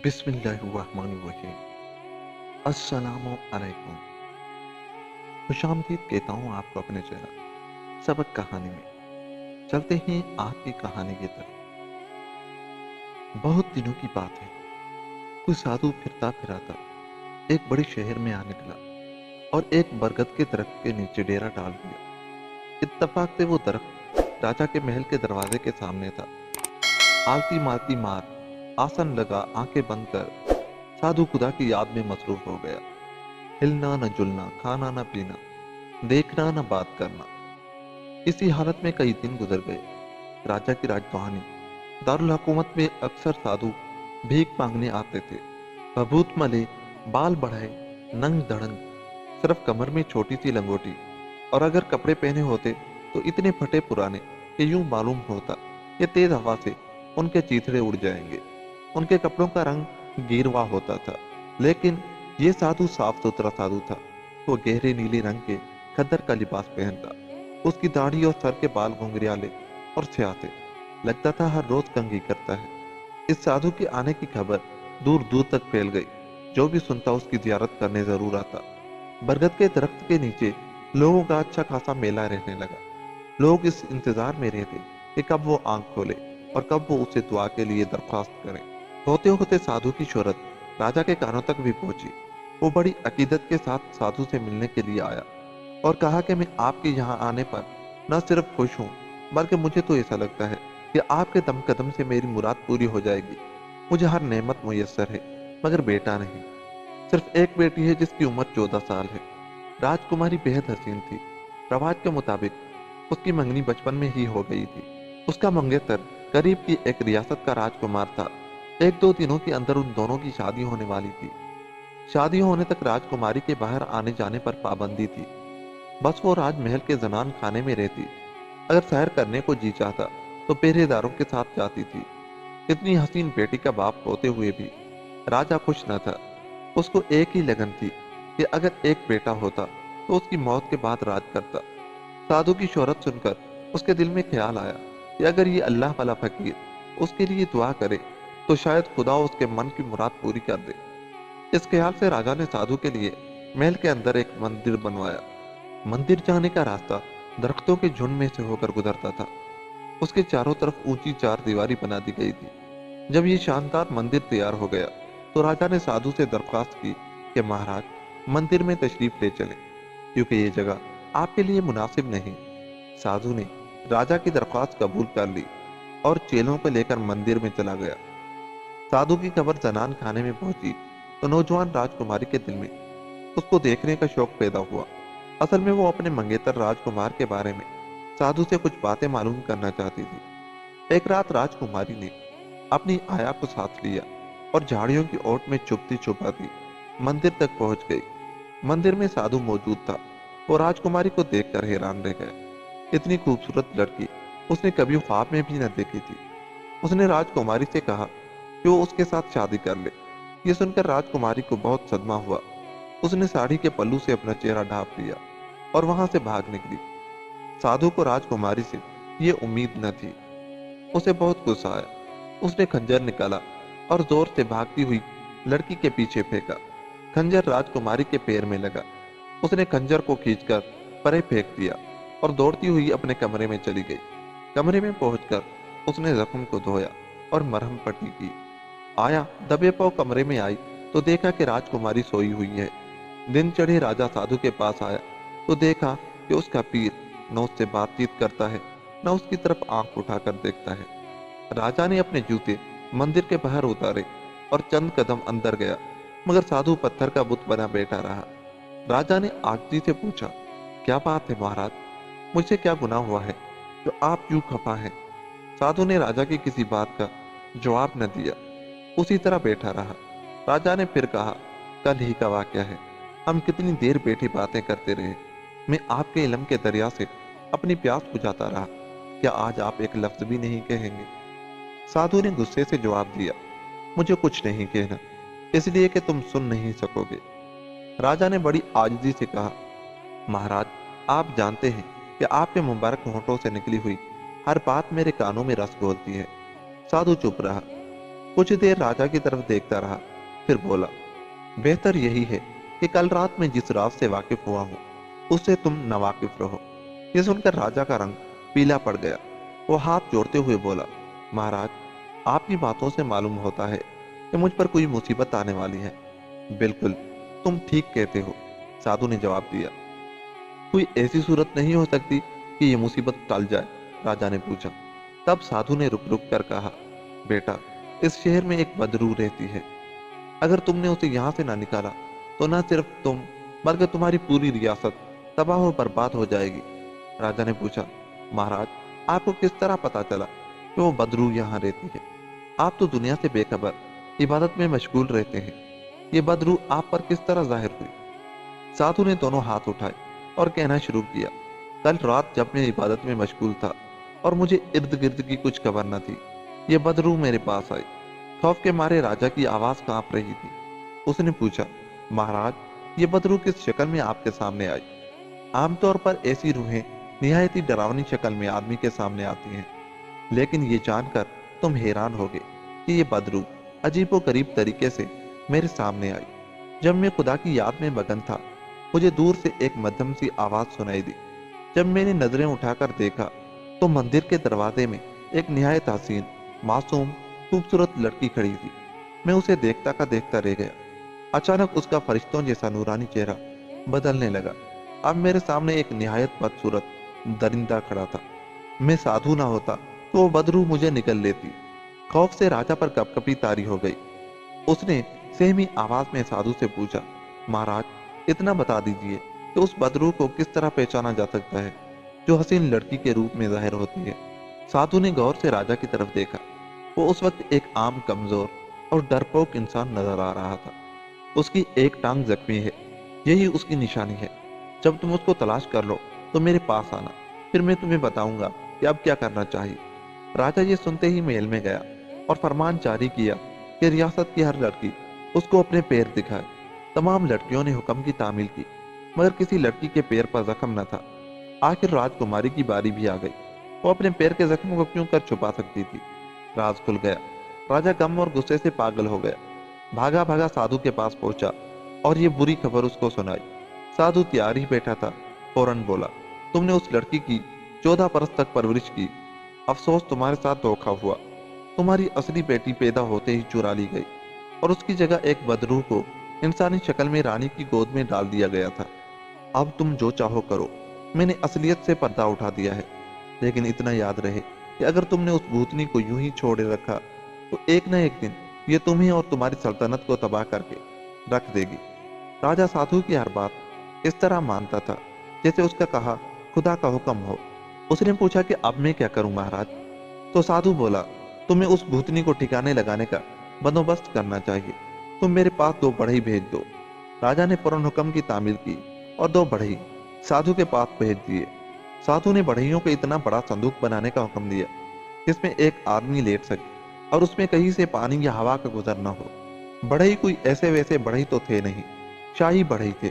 बिस्मिल्लाहिर्रहमानिर्रहीम। अस्सलामु अलैकुम। खुशामदीद कहता हूँ आपको अपने चेहरा सबक कहानी में। चलते हैं आज की कहानी की तरफ। बहुत दिनों की बात है। कोई साधु फिरता फिराता एक बड़े शहर में आ निकला और एक बरगद के दरख्त के नीचे डेरा डाल दिया। इत्तफाक से वो दरख्त राजा के महल के दरवाजे के सामने था। आलती मालती मार आसन लगा आंखें बंद कर साधु खुदा की याद में मसरूफ हो गया। हिलना न जुलना, खाना न पीना, देखना न बात करना। इसी हालत में कई दिन गुजर गए। राजा की राजधानी दारुल हुकूमत में अक्सर साधु भीख मांगने आते थे। भभूत मले, बाल बढ़ाए, नंग धड़ंग, सिर्फ कमर में छोटी सी लंगोटी, और अगर कपड़े पहने होते तो इतने फटे पुराने कि यूं मालूम होता कि तेज हवा से उनके चीथड़े उड़ जाएंगे। उनके कपड़ों का रंग गेरुआ होता था, लेकिन ये साधु साफ सुथरा साधु था। वो गहरे नीले रंग के खद्दर का लिबास पहनता। उसकी दाढ़ी और सर के बाल घुंघरियाले और स्याह थे। लगता था हर रोज कंघी करता है। इस साधु के आने की खबर दूर दूर तक फैल गई। जो भी सुनता उसकी जियारत करने जरूर आता। बरगद के दरख्त के नीचे लोगों का अच्छा खासा मेला रहने लगा। लोग इस इंतजार में रहते कि कब वो आंख खोले और कब वो उसे दुआ के लिए दरख्वास्त करें। होते होते साधु की शोहरत राजा के कानों तक भी पहुंची। वो बड़ी अकीदत के साथ साधु से मिलने के लिए आया और कहा कि मैं आपके यहाँ आने पर न सिर्फ खुश हूँ, बल्कि मुझे तो ऐसा लगता है कि आपके दम कदम से मेरी मुराद पूरी हो जाएगी। मुझे हर नेमत मुयस्सर है, मगर बेटा नहीं। सिर्फ एक बेटी है जिसकी उम्र 14 साल है। राजकुमारी बेहद हसीन थी। रवाज के मुताबिक उसकी मंगनी बचपन में ही हो गई थी। उसका मंगेतर करीब की एक रियासत का राजकुमार था। एक दो दिनों के अंदर उन दोनों की शादी होने वाली थी। शादी होने तक राजकुमारी के बाहर आने जाने पर पाबंदी थी। बस वो राजमहल के जनान खाने में रहती। अगर सैर करने को जी चाहता तो पहरेदारों के साथ जाती थी। इतनी हसीन बेटी का बाप होते हुए भी राजा खुश न था। उसको एक ही लगन थी कि अगर एक बेटा होता तो उसकी मौत के बाद राज करता। साधु की शोहरत सुनकर उसके दिल में ख्याल आया कि अगर ये अल्लाह वाला फकीर उसके लिए दुआ करे तो शायद खुदा उसके मन की मुराद पूरी कर दे। इस ख्याल से राजा ने साधु के लिए महल के अंदर एक मंदिर बनवाया। मंदिर जाने का रास्ता दरख्तों के झुंड में से होकर गुजरता था। उसके चारों तरफ ऊंची चार दीवारी बना दी गई थी। जब ये शानदार मंदिर तैयार हो गया तो राजा ने साधु से दरख्वास्त की कि महाराज, मंदिर में तशरीफ ले चलें, क्योंकि ये जगह आपके लिए मुनासिब नहीं। साधु ने राजा की दरख्वास्त कबूल कर ली और चेलों को लेकर मंदिर में चला गया। साधु की खबर जनान खाने में पहुंची तो नौजवान राजकुमारी के दिल में उसको देखने का शौक पैदा हुआ। असल में वो अपने मंगेतर राजकुमार के बारे में साधु से कुछ बातें मालूम करना चाहती थी। एक रात राजकुमारी ने अपनी आया को साथ लिया और झाड़ियों की ओट में चुपती छुपाती मंदिर तक पहुंच गई। मंदिर में साधु मौजूद था। वो राजकुमारी को देखकर हैरान रह गया। इतनी खूबसूरत लड़की उसने कभी ख्वाब में भी न देखी थी। उसने राजकुमारी से कहा कि वो उसके साथ शादी कर ले। ये सुनकर राजकुमारी को बहुत सदमा हुआ। उसने साड़ी के पल्लू से अपना चेहरा ढांप लिया और वहां से भाग निकली। साधु को राजकुमारी से ये उम्मीद न थी। उसे बहुत गुस्सा आया। उसने खंजर निकाला और जोर से भागती हुई लड़की के पीछे फेंका। खंजर राजकुमारी के पैर में लगा। उसने खंजर को खींचकर परे फेंक दिया और दौड़ती हुई अपने कमरे में चली गई। कमरे में पहुंचकर उसने जख्म को धोया और मरहम पट्टी की। आया दबे पांव कमरे में आई तो देखा कि राजकुमारी सोई हुई है। दिन चढ़े राजा साधु के पास आया तो देखा कि उसका पीर न उससे बातचीत करता है, न उसकी तरफ आंख उठाकर देखता है। राजा ने अपने जूते मंदिर के बाहर उतारे और चंद कदम अंदर गया, मगर साधु पत्थर का बुत बना बैठा रहा। राजा ने आगती से पूछा, क्या बात है महाराज, मुझसे क्या गुनाह हुआ है जो आप यूं खफा हैं? साधु ने राजा की किसी बात का जवाब न दिया, उसी तरह बैठा रहा। राजा ने फिर कहा, कल ही का वाकया है, हम कितनी देर बैठी बातें करते रहे। मैं आपके इल्म के दरिया से अपनी प्यास बुझाता रहा, क्या आज आप एक लफ्ज भी नहीं कहेंगे? साधु ने गुस्से से जवाब दिया, मुझे कुछ नहीं कहना, इसलिए कि तुम सुन नहीं सकोगे। राजा ने बड़ी आजिज़ी से कहा, महाराज, आप जानते हैं कि आपके मुबारक होंठों से निकली हुई हर बात मेरे कानों में रस घोलती है। साधु चुप रहा। कुछ देर राजा की तरफ देखता रहा, फिर बोला, बेहतर यही है कि कल रात में जिस राज से वाकिफ हुआ हूं, उससे तुम नावाकिफ रहो। ये सुनकर राजा का रंग पीला पड़ गया। वो हाथ जोड़ते हुए बोला, महाराज, आपकी बातों से मालूम होता है कि मुझ पर कोई मुसीबत आने वाली है। बिल्कुल, तुम ठीक कहते हो, साधु ने जवाब दिया। कोई ऐसी सूरत नहीं हो सकती कि ये मुसीबत टल जाए, राजा ने पूछा। तब साधु ने रुक रुक कर कहा, बेटा, इस शहर में एक बदरू रहती है। अगर तुमने उसे यहाँ से ना निकाला तो न सिर्फ तुम बल्कि तुम्हारी पूरी रियासत तबाह और बर्बाद हो जाएगी। राजा ने पूछा, महाराज, आपको किस तरह पता चला कि वो बदरू यहाँ रहती है? आप तो दुनिया से बेखबर इबादत में मशगूल रहते हैं। ये बदरू आप पर किस तरह जाहिर हुई? साधु ने दोनों हाथ उठाए और कहना शुरू किया, कल रात जब मैं इबादत में मशगूल था और मुझे इर्द गिर्द की कुछ खबर न थी, ये बदरू मेरे पास आई। खौफ के मारे राजा की आवाज कांप रही थी। उसने पूछा, महाराज, ये बदरू किस शक्ल में आपके सामने आई? आमतौर पर ऐसी रूहें निहायत ही डरावनी शक्ल में आदमी के सामने आती हैं, लेकिन ये जानकर तुम हैरान होगे कि ये बदरू अजीबो गरीब तरीके से मेरे सामने आई। जब मैं खुदा की याद में मगन था, मुझे दूर से एक मध्यम सी आवाज सुनाई दी। जब मैंने नजरें उठाकर देखा तो मंदिर के दरवाजे में एक निहायत हसीन, मासूम, खूबसूरत लड़की खड़ी थी। मैं उसे देखता का देखता रह गया। अचानक उसका फरिश्तों जैसा नूरानी चेहरा बदलने लगा। अब मेरे सामने एक निहायत बदसूरत दरिंदा खड़ा था। मैं साधु ना होता तो वो बदरू मुझे निकल लेती। खौफ से राजा पर कपकपी तारी हो गई। उसने सहमी आवाज में साधु से पूछा, महाराज, इतना बता दीजिए कि उस बदरू को किस तरह पहचाना जा सकता है जो हसीन लड़की के रूप में जाहिर होती है? साधु ने गौर से राजा की तरफ देखा। वो उस वक्त एक आम, कमजोर और डरपोक इंसान नजर आ रहा था। उसकी एक टांग जख्मी है, यही उसकी निशानी है। जब तुम उसको तलाश कर लो तो मेरे पास आना, फिर मैं तुम्हें बताऊंगा कि अब क्या करना चाहिए। राजा ये सुनते ही महल में गया और फरमान जारी किया कि रियासत की हर लड़की उसको अपने पैर दिखाए। तमाम लड़कियों ने हुक्म की तामील की, मगर किसी लड़की के पैर पर जख्म न था। आखिर राजकुमारी की बारी भी आ गई। वो अपने पैर के जख्म को क्यों कर छुपा सकती थी? राज खुल गया। राजा गम और गुस्से से पागल हो गया। भागा भागा साधु के पास पहुंचा और ये बुरी खबर उसको सुनाई। साधु तैयार ही बैठा था, फौरन बोला, तुमने उस लड़की की 14 बरस तक परवरिश की। अफसोस, तुम्हारे साथ धोखा हुआ। तुम्हारी असली बेटी पैदा होते ही चुरा ली गई और उसकी जगह एक बदरू को इंसानी शक्ल में रानी की गोद में डाल दिया गया था। अब तुम जो चाहो करो, मैंने असलियत से पर्दा उठा दिया है। लेकिन इतना याद रहे कि अगर तुमने उस भूतनी को यूं ही छोड़े रखा तो एक न एक दिन ये तुम्हें और तुम्हारी सल्तनत को तबाह करके रख देगी। राजा साधु की हर बात इस तरह मानता था जैसे उसका कहा खुदा का हुक्म हो। उसने पूछा कि अब मैं क्या करूं महाराज? तो साधु बोला, तुम्हें उस भूतनी को ठिकाने लगाने का बंदोबस्त करना चाहिए। तुम मेरे पास 2 बढ़ई भेज दो। राजा ने फौरन हुक्म की तामील की और 2 बढ़ई साधु के पास भेज दिए। साधु ने बढ़इयों को इतना बड़ा संदूक बनाने का हुक्म दिया जिसमें एक आदमी लेट सके और उसमें कहीं से पानी या हवा का गुजर न हो। बढ़ई कोई ऐसे वैसे बढ़ई तो थे नहीं, शाही बढ़ई थे।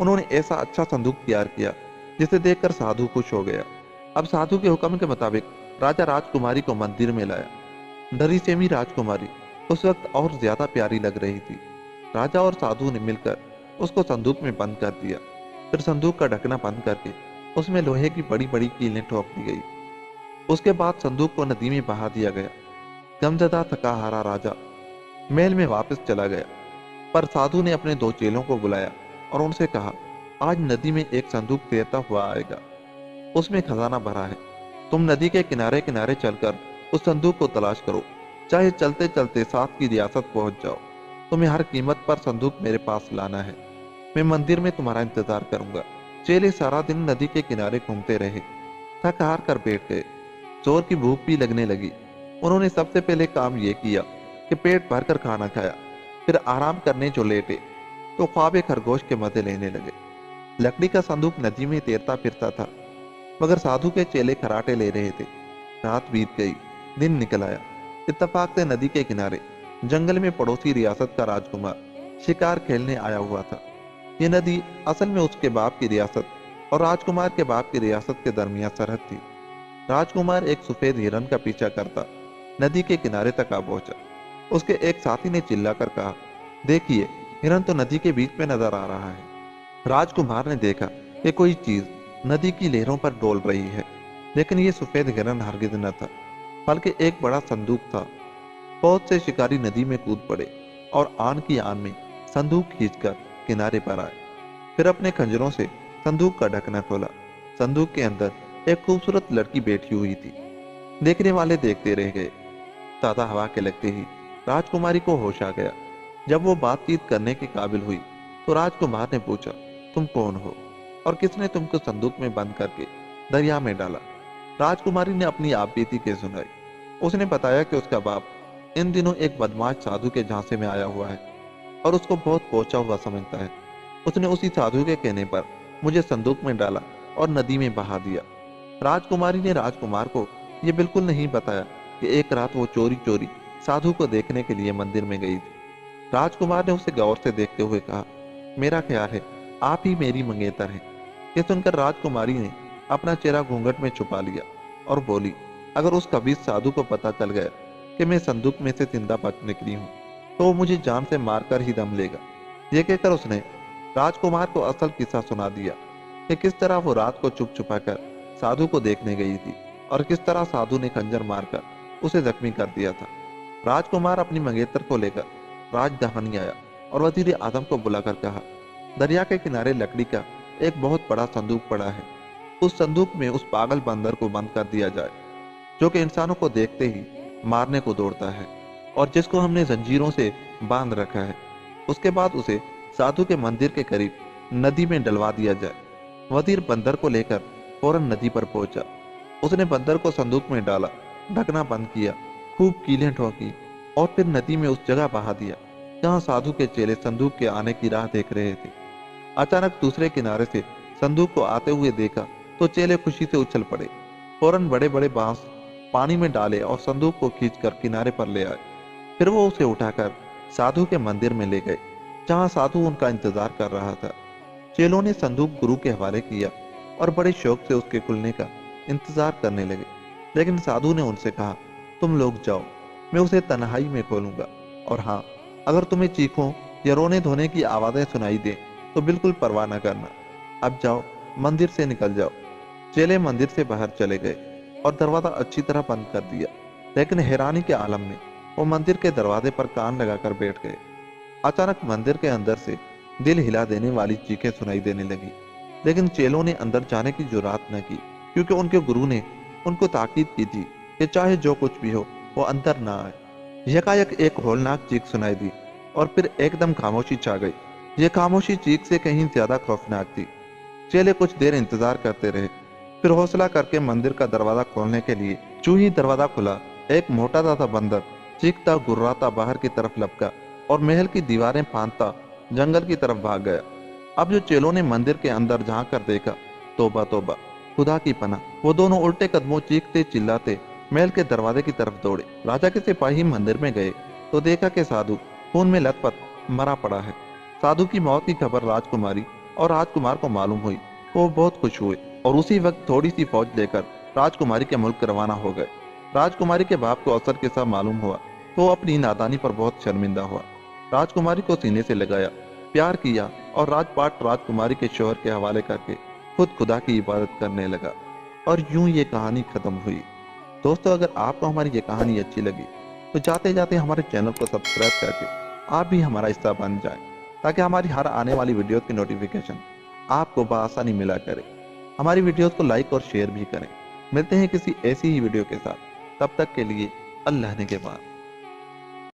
उन्होंने ऐसा अच्छा संदूक तैयार किया जिसे देखकर साधु खुश हो गया। अब साधु के हुक्म के मुताबिक राजा राजकुमारी को मंदिर में लाया। डरी सेमी राजकुमारी उस वक्त और ज्यादा प्यारी लग रही थी। राजा और साधु ने मिलकर उसको संदूक में बंद कर दिया। फिर संदूक का ढकना बंद करके उसमें लोहे की बड़ी बड़ी कीलें ठोक दी गई। उसके बाद संदूक को नदी में बहा दिया गया। गमजदा थका हारा राजा महल में वापस चला गया, पर साधु ने अपने 2 चेलों को बुलाया और उनसे कहा, आज नदी में एक संदूक तैरता हुआ आएगा, उसमें खजाना भरा है। तुम नदी के किनारे किनारे चलकर उस संदूक को तलाश करो, चाहे चलते चलते साथ की रियासत पहुंच जाओ। तुम्हें हर कीमत पर संदूक मेरे पास लाना है। मैं मंदिर में तुम्हारा इंतजार करूंगा। चेले सारा दिन नदी के किनारे घूमते रहे, थक हार कर बैठ गए। जोर की भूख भी लगने लगी। उन्होंने सबसे पहले काम यह किया कि पेट भरकर खाना खाया। फिर आराम करने जो लेटे तो ख्वाब खरगोश के मजे लेने लगे। लकड़ी का संदूक नदी में तैरता फिरता था, मगर साधु के चेले खराटे ले रहे थे। रात बीत गई, दिन निकल आया। इत्तेफाक से नदी के किनारे जंगल में पड़ोसी रियासत का राजकुमार शिकार खेलने आया हुआ था। ये नदी असल में उसके बाप की रियासत और राजकुमार के बाप की रियासत के दरमियान सरहद थी। राजकुमार एक सफेद हिरन का पीछा करता नदी के किनारे तक आ पहुंचा। उसके एक साथी ने चिल्लाकर कहा, देखिए, हिरन तो नदी के बीच में नजर आ रहा है। राजकुमार ने देखा कि कोई चीज नदी की लहरों पर डोल रही है, लेकिन ये सफेद हिरन हरगिज न था, बल्कि एक बड़ा संदूक था। बहुत से शिकारी नदी में कूद पड़े और आन की आन में संदूक खींचकर किनारे पर आए। फिर अपने खंजरों से संदूक का ढकना खोला। संदूक के अंदर एक खूबसूरत लड़की बैठी हुई थी। देखने वाले देखते रह गए। ताजा हवा के लगते ही राजकुमारी को होश आ गया। जब वो बातचीत करने के काबिल हुई तो राजकुमार ने पूछा, तुम कौन हो और किसने तुमको संदूक में बंद करके दरिया में डाला? राजकुमारी ने अपनी आपबीती के सुनाई। उसने बताया कि उसका बाप इन दिनों एक बदमाश साधु के झांसे में आया हुआ है और उसको बहुत पहुंचा हुआ समझता है। उसने उसी साधु के कहने पर मुझे संदूक में डाला और नदी में बहा दिया। राजकुमारी ने राजकुमार को यह बिल्कुल नहीं बताया कि एक रात वो चोरी चोरी साधु को देखने के लिए मंदिर में गई थी। राजकुमार ने उसे गौर से देखते हुए कहा, मेरा ख्याल है आप ही मेरी मंगेतर हैं। ये सुनकर राजकुमारी ने अपना चेहरा घूंघट में छुपा लिया और बोली, अगर उस कबीर साधु को पता चल गया कि मैं संदूक में से जिंदा बच निकली हूँ तो वो मुझे जान से मारकर ही दम लेगा। ये कहकर उसने राजकुमार को असल किस्सा सुना दिया कि किस तरह वो रात को चुप छुपा कर साधु को देखने गई थी और किस तरह साधु ने खंजर मारकर उसे जख्मी कर दिया था। राजकुमार अपनी मंगेतर को लेकर राजधानी आया और वजीर आजम को बुलाकर कहा, दरिया के किनारे लकड़ी का एक बहुत बड़ा संदूक पड़ा है। उस संदूक में उस पागल बंदर को बंद कर दिया जाए जो कि इंसानों को देखते ही मारने को दौड़ता है और जिसको हमने जंजीरों से बांध रखा है। उसके बाद उसे साधु के मंदिर के करीब नदी में डलवा दिया जाए। वजीर बंदर को लेकर फौरन नदी पर पहुंचा। उसने बंदर को संदूक में डाला, ढकना बंद किया, खूब कीलें ठोकी और फिर नदी में उस जगह बहा दिया जहां साधु के चेले संदूक के आने की राह देख रहे थे। अचानक दूसरे किनारे से संदूक को आते हुए देखा तो चेले खुशी से उछल पड़े। फौरन बड़े बड़े बांस पानी में डाले और संदूक को खींचकर किनारे पर ले आए। फिर वो उसे उठाकर साधु के मंदिर में ले गए जहां साधु उनका इंतजार कर रहा था। चेलों ने संदूक गुरु के हवाले किया और बड़े शौक से उसके खुलने का इंतजार करने लगे, लेकिन साधु ने उनसे कहा, तुम लोग जाओ, मैं उसे तन्हाई में खोलूंगा। और हाँ, अगर तुम्हें चीखों या रोने धोने की आवाजें सुनाई दे तो बिल्कुल परवाह न करना। अब जाओ, मंदिर से निकल जाओ। चेले मंदिर से बाहर चले गए और दरवाजा अच्छी तरह बंद कर दिया, लेकिन हैरानी के आलम में वो मंदिर के दरवाजे पर कान लगाकर बैठ गए। अचानक मंदिर के अंदर से दिल हिला देने वाली चीखें सुनाई देने लगी, लेकिन चेलों ने अंदर जाने की जुर्रात न की क्योंकि उनके गुरु ने उनको ताकीद की थी कि चाहे जो कुछ भी हो वो अंदर ना आए। यकायक एक होलनाक चीख सुनाई दी और फिर एकदम खामोशी छा गई। ये खामोशी चीख से कहीं ज्यादा खौफनाक थी। चेले कुछ देर इंतजार करते रहे, फिर हौसला करके मंदिर का दरवाजा खोलने के लिए चूं ही दरवाजा खुला, एक मोटा सा बंदर चीखता गुर्राता बाहर की तरफ लपका और महल की दीवारें फांदता जंगल की तरफ भाग गया। अब जो चेलों ने मंदिर के अंदर झांक कर देखा, तौबा तौबा, खुदा की पनाह, वो दोनों उल्टे कदमों चीखते चिल्लाते महल के दरवाजे की तरफ दौड़े। राजा के सिपाही मंदिर में गए तो देखा कि साधु खून में लथपथ मरा पड़ा है। साधु की मौत की खबर राजकुमारी और राजकुमार को मालूम हुई। वो बहुत खुश हुए और उसी वक्त थोड़ी सी फौज लेकर राजकुमारी के मुल्क रवाना हो गए। राजकुमारी के बाप को असल किस्सा मालूम हुआ तो वो अपनी नादानी पर बहुत शर्मिंदा हुआ। राजकुमारी को सीने से लगाया, प्यार किया और राजपाट राजकुमारी के शौहर के हवाले करके खुद खुदा की इबादत करने लगा। और यूं ये कहानी खत्म हुई। दोस्तों, अगर आपको हमारी ये कहानी अच्छी लगी तो जाते जाते हमारे चैनल को सब्सक्राइब करके आप भी हमारा हिस्सा बन जाएं, ताकि हमारी हर आने वाली वीडियो की नोटिफिकेशन आपको बआसानी मिला करे। हमारी वीडियोस को लाइक और शेयर भी करें। मिलते हैं किसी ऐसी ही वीडियो के साथ, तब तक के लिए अल्लाह ने के बाद।